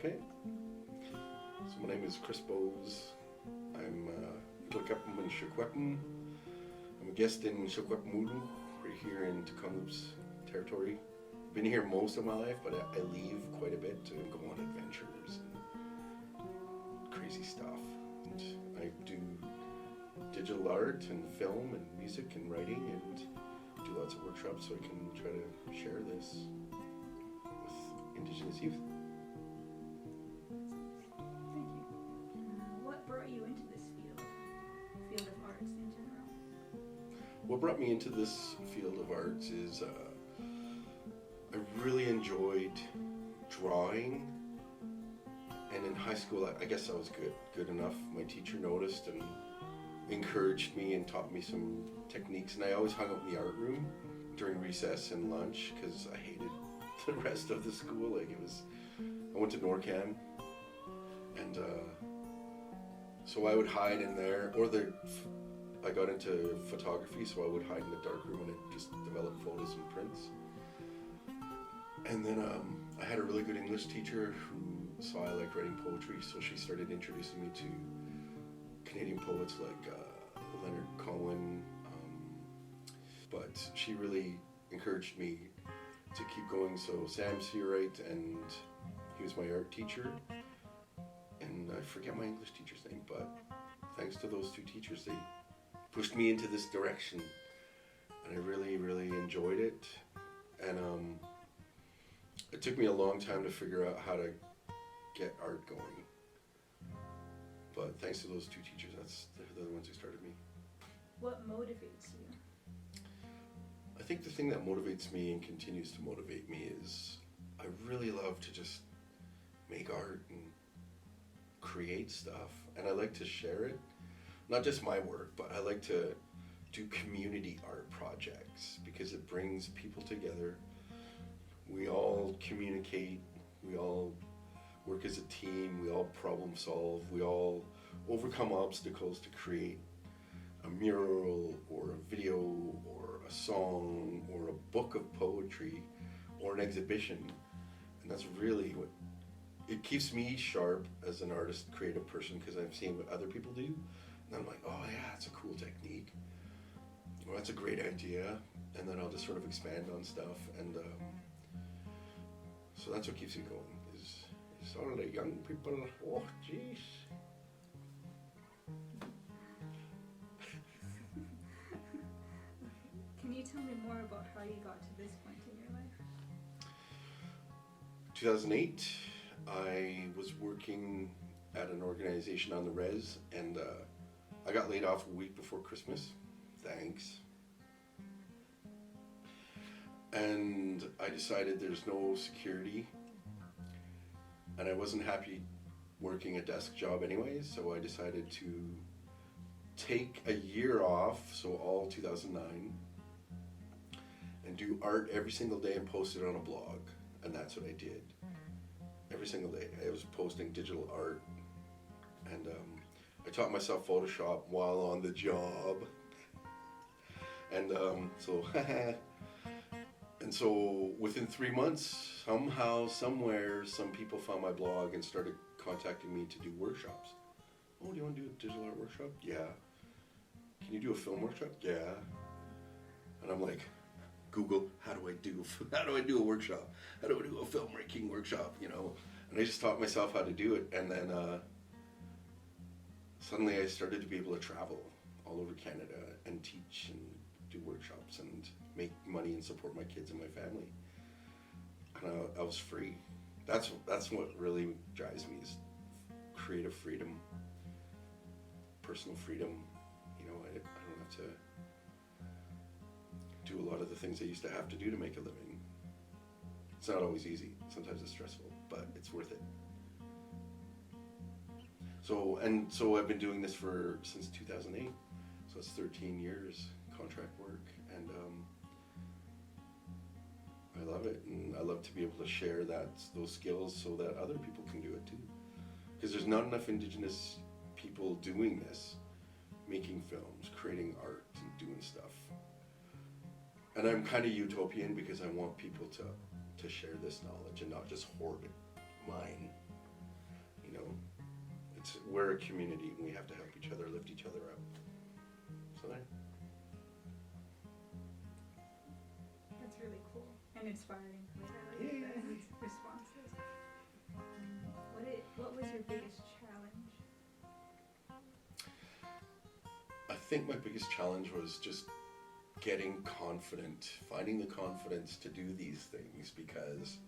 Okay. So my name is Chris Bowes. I'm Kilkepum and Shukweppum. I'm a guest in Shukweppumulu, right here in Tecumseh's territory. Been here most of my life, but I leave quite a bit to go on adventures and crazy stuff. And I do digital art and film and music and writing and do lots of workshops so I can try to share this with Indigenous youth. Thank you. What brought you into this field of arts in general? What brought me into this field of arts is I really enjoyed drawing, and in high school I guess I was good enough. My teacher noticed and encouraged me and taught me some techniques, and I always hung out in the art room during recess and lunch because I hated the rest of the school. I went to NORCAN, and so I would hide in there, I got into photography, so I would hide in the dark room and just develop photos and prints. And then I had a really good English teacher who saw I liked writing poetry, so she started introducing me to Canadian poets like Leonard Cohen, but she really encouraged me to keep going. So Sam Seawright, and he was my art teacher, and I forget my English teacher's name, but thanks to those two teachers, they pushed me into this direction, and I really, really enjoyed it. And it took me a long time to figure out how to get art going, but thanks to those two teachers, they're the ones who started me. What motivates you? I think the thing that motivates me and continues to motivate me is I really love to just make art and create stuff, and I like to share it. Not just my work, but I like to do community art projects because it brings people together. We all communicate, we all work as a team, we all problem solve, we all overcome obstacles to create a mural or a video or a song or a book of poetry or an exhibition. And that's really what it keeps me sharp as an artist, creative person, because I'm seeing what other people do, and I'm like, oh yeah, that's a cool technique, or that's a great idea, and then I'll just sort of expand on stuff, and so that's what keeps me going, is all the young people. Oh jeez. Can you tell me more about how you got to this point in your life? 2008, I was working at an organization on the res, and I got laid off a week before Christmas. Thanks. And I decided there's no security, and I wasn't happy working a desk job anyways, so I decided to take a year off, so all 2009, and do art every single day and post it on a blog. And that's what I did. Every single day I was posting digital art, and I taught myself Photoshop while on the job, and so within 3 months, somehow, somewhere, some people found my blog and started contacting me to do workshops. Oh, do you want to do a digital art workshop? Yeah. Can you do a film workshop? Yeah. And I'm like, Google, how do I do a workshop? How do I do a filmmaking workshop, you know? And I just taught myself how to do it, and then suddenly I started to be able to travel all over Canada and teach and do workshops and make money and support my kids and my family. And I was free. That's what really drives me, is creative freedom, personal freedom. You know, I don't have to do a lot of the things I used to have to do to make a living. It's not always easy. Sometimes it's stressful, but it's worth it. So I've been doing this since 2008. So it's 13 years contract work, and I love it, and I love to be able to share those skills so that other people can do it too. Because there's not enough Indigenous people doing this, making films, creating art, and doing stuff. And I'm kind of utopian because I want people to share this knowledge and not just hoard mine. we're a community and we have to help each other, lift each other up. So there. That's really cool and inspiring. Like, I like Yeah. the responses. What was your biggest challenge? I think my biggest challenge was just getting confident, finding the confidence to do these things, because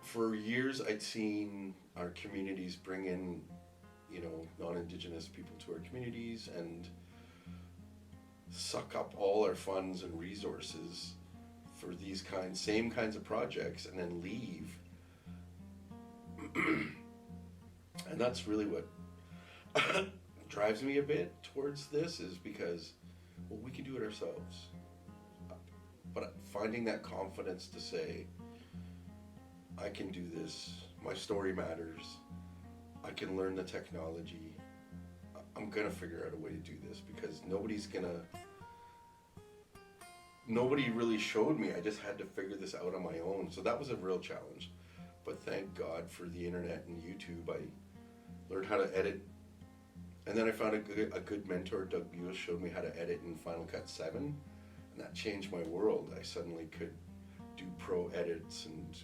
for years I'd seen our communities bring in, you know, non-Indigenous people to our communities and suck up all our funds and resources for these same kinds of projects and then leave. And that's really what drives me a bit towards this, is because, well, we can do it ourselves. But finding that confidence to say, I can do this, my story matters, I can learn the technology, I'm gonna figure out a way to do this, because nobody really showed me. I just had to figure this out on my own. So that was a real challenge. But thank God for the internet and YouTube. I learned how to edit. And then I found a good mentor, Doug Buell, showed me how to edit in Final Cut 7. And that changed my world. I suddenly could do pro edits, and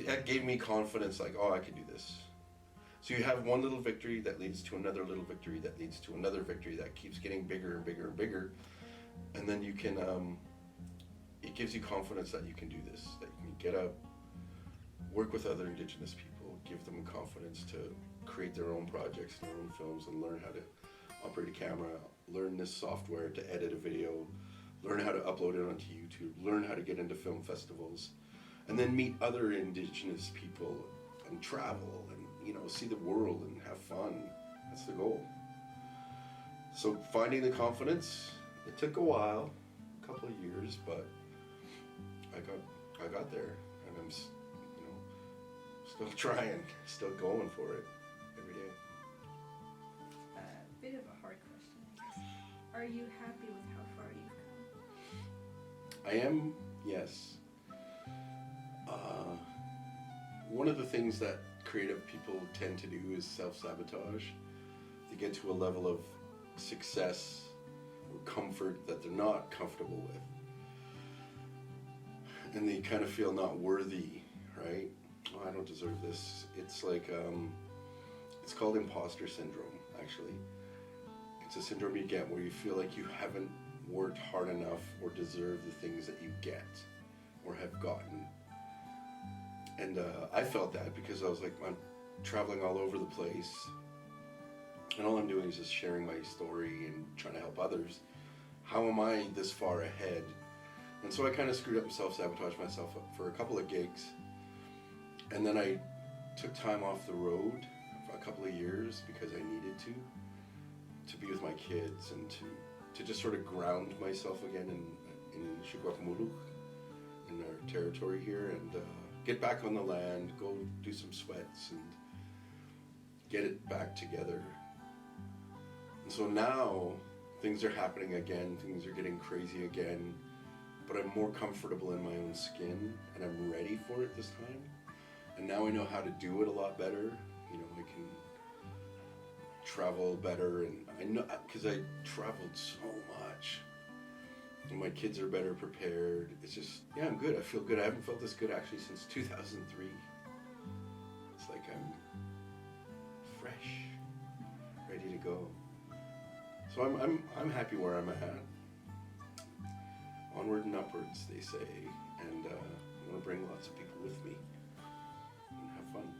that gave me confidence, like, oh, I can do this. So you have one little victory that leads to another little victory that leads to another victory that keeps getting bigger and bigger and bigger. And then you can, it gives you confidence that you can do this, that you can get up, work with other Indigenous people, give them confidence to create their own projects, their own films, and learn how to operate a camera, learn this software to edit a video, learn how to upload it onto YouTube, learn how to get into film festivals, and then meet other Indigenous people and travel and, you know, see the world and have fun. That's the goal. So finding the confidence, it took a while, a couple of years, but I got there, and I'm, you know, still trying, still going for it every day. A bit of a hard question, I guess. Are you happy with how far you've come? I am, yes. One of the things that creative people tend to do is self-sabotage. They get to a level of success or comfort that they're not comfortable with. And they kind of feel not worthy, right? Oh, I don't deserve this. It's like, it's called imposter syndrome, actually. It's a syndrome you get where you feel like you haven't worked hard enough or deserve the things that you get or have gotten. And I felt that because I was like, I'm traveling all over the place, and all I'm doing is just sharing my story and trying to help others. How am I this far ahead? And so I kind of screwed up and self-sabotaged myself for a couple of gigs. And then I took time off the road for a couple of years because I needed to be with my kids and to just sort of ground myself again in Shigwapamuluk, in our territory here, and get back on the land, go do some sweats and get it back together. And so now things are happening again, things are getting crazy again, but I'm more comfortable in my own skin and I'm ready for it this time. And now I know how to do it a lot better. You know, I can travel better, and I know, because I traveled so much. And my kids are better prepared. It's just, yeah, I'm good. I feel good. I haven't felt this good actually since 2003. It's like I'm fresh, ready to go. So I'm happy where I'm at. Onward and upwards, they say, and I want to bring lots of people with me and have fun.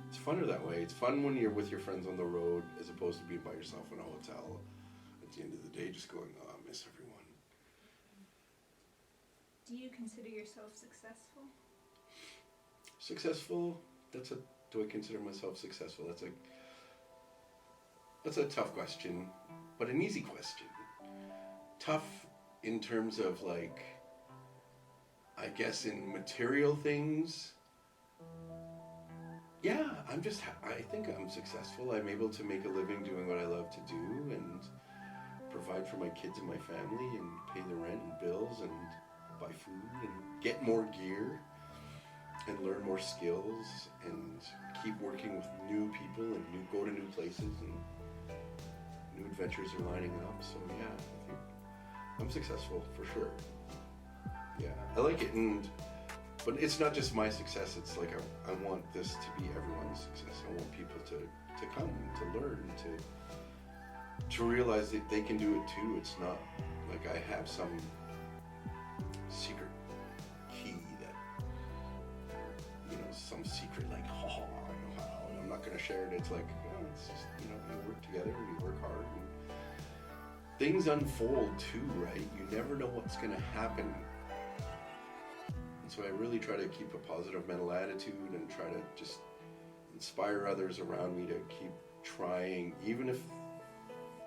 It's funner that way. It's fun when you're with your friends on the road as opposed to being by yourself in a hotel at the end of the day, just going, oh, I miss everyone. Do you consider yourself successful? Successful? Do I consider myself successful? That's a tough question, but an easy question. Tough in terms of, like, I guess in material things. Yeah, I think I'm successful. I'm able to make a living doing what I love to do and provide for my kids and my family and pay the rent and bills and buy food and get more gear. and learn more skills and keep working with new people and go to new places, and new adventures are lining up. So yeah, I think I'm successful for sure. Yeah, I like it, but it's not just my success. It's like I want this to be everyone's success. I want people to come, to learn, to realize that they can do it too. It's not like I have some secret key that, some secret like, oh, I know how, and I'm not going to share it. It's like, it's just, we work together, we work hard, and things unfold too, right? You never know what's going to happen. And so I really try to keep a positive mental attitude and try to just inspire others around me to keep trying, even if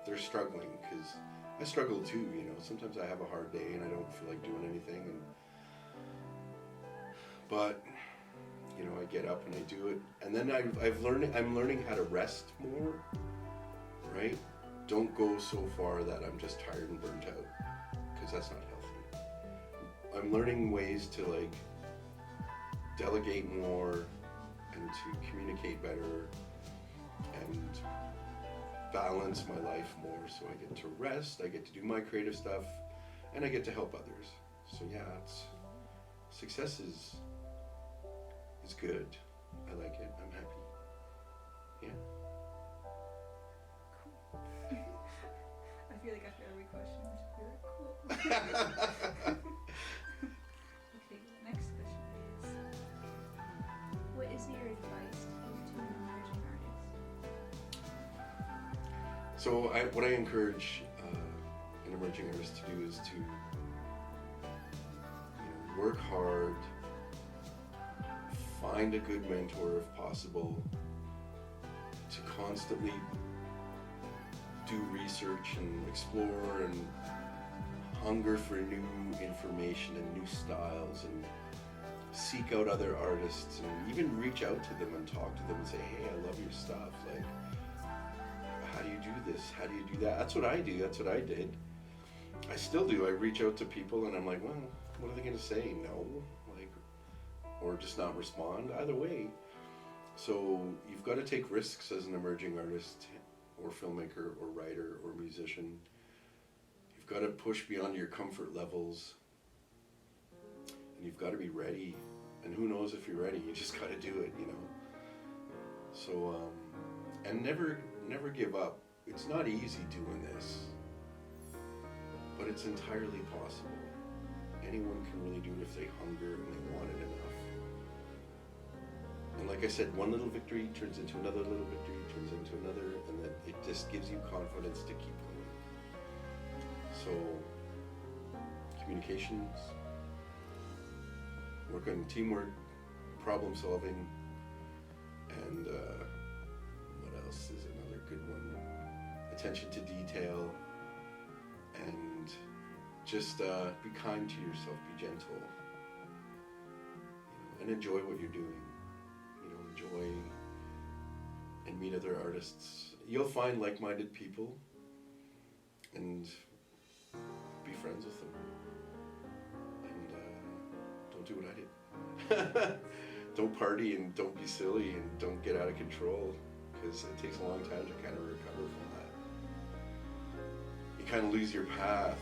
they're struggling, because I struggle too, sometimes I have a hard day and I don't feel like doing anything, but I get up and I do it, and then I'm learning how to rest more, right? Don't go so far that I'm just tired and burnt out, because that's not healthy. I'm learning ways to delegate more and to communicate better and balance my life more, so I get to rest, I get to do my creative stuff, and I get to help others. So yeah, success is good. I like it. I'm happy. Yeah. Cool. I feel like after every question, I should be like, cool. Okay, the next question is, what is your advice to an emerging artist? So what I encourage an emerging artist to do is to work hard, find a good mentor if possible, to constantly do research and explore and hunger for new information and new styles, and seek out other artists and even reach out to them and talk to them and say, hey, I love your stuff. Like, how do you do this? How do you do that? That's what I do. That's what I did. I still do. I reach out to people and I'm like, well, what are they going to say? No. Or just not respond. Either way. So you've got to take risks as an emerging artist or filmmaker or writer or musician. You've got to push beyond your comfort levels. And you've got to be ready. And who knows if you're ready? You just got to do it, So, and never give up. It's not easy doing this, but it's entirely possible. Anyone can really do it if they hunger and they want it enough. And like I said, one little victory turns into another little victory, turns into another, and then it just gives you confidence to keep going. So, communications, work on teamwork, problem solving, and what else is another good one? Attention to detail, and just be kind to yourself, be gentle, and enjoy what you're doing. Enjoy and meet other artists. You'll find like-minded people and be friends with them. And don't do what I did. Don't party and don't be silly and don't get out of control, because it takes a long time to kind of recover from that. You kind of lose your path.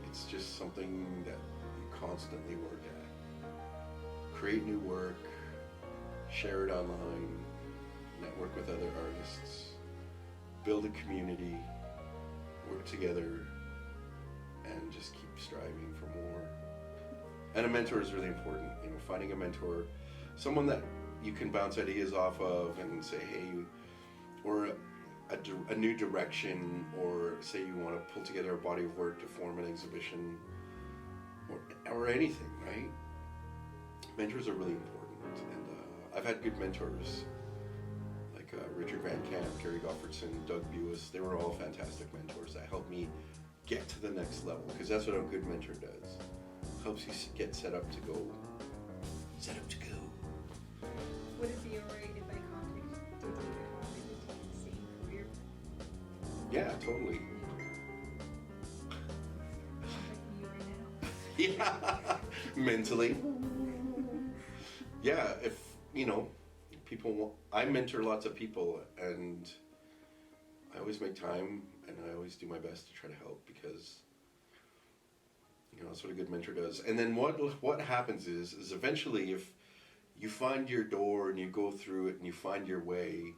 It's just something that you constantly work at. Create new work, share it online, network with other artists, build a community, work together, and just keep striving for more. And a mentor is really important. Finding a mentor, someone that you can bounce ideas off of and say, hey, or a new direction, or say you want to pull together a body of work to form an exhibition, or anything, right? Mentors are really important. I've had good mentors, like Richard Van Camp, Gary Goffredson, Doug Buis. They were all fantastic mentors that helped me get to the next level, because that's what a good mentor does. Helps you get set up to go. Would it be alright if I contacted you in the same career? Yeah, totally. Contacting you right now. Yeah, mentally. yeah, if, you know, I mentor lots of people, and I always make time, and I always do my best to try to help, because, you know, that's what a good mentor does. And then what happens is eventually, if you find your door and you go through it and you find your way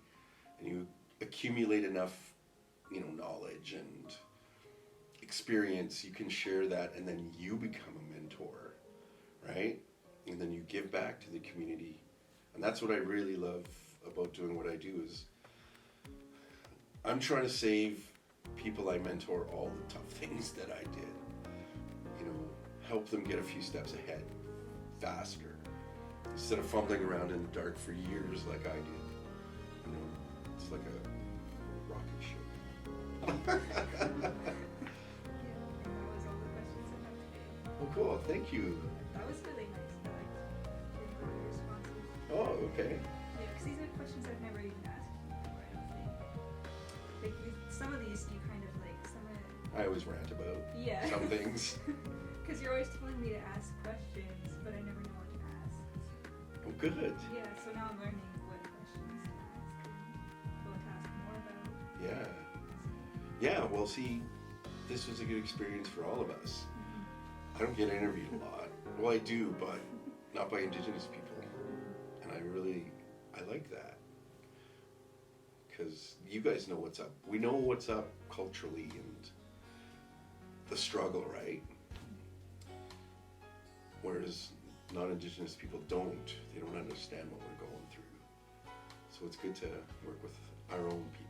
and you accumulate enough, you know, knowledge and experience, you can share that, and then you become a mentor, right? And then you give back to the community. And that's what I really love about doing what I do, is I'm trying to save people I mentor all the tough things that I did. You know, help them get a few steps ahead faster, instead of fumbling around in the dark for years like I did. You know, it's like a rocket ship. Yeah, and that was all the questions I have today. Oh, cool. Thank you. That was really nice. I liked hearing all your responses. Oh, okay. Yeah, because these are questions I've never even asked before, I don't think. Some of these you kind of like, I always rant about yeah. some things. Because you're always telling me to ask questions, but I never know what to ask. Oh, good. Yeah, so now I'm learning what questions to ask and what to ask more about. Yeah. Yeah, well, see, this was a good experience for all of us. I don't get interviewed a lot. Well, I do, but not by Indigenous people. And I like that. Because you guys know what's up. We know what's up culturally and the struggle, right? Whereas non-Indigenous people don't. They don't understand what we're going through. So it's good to work with our own people.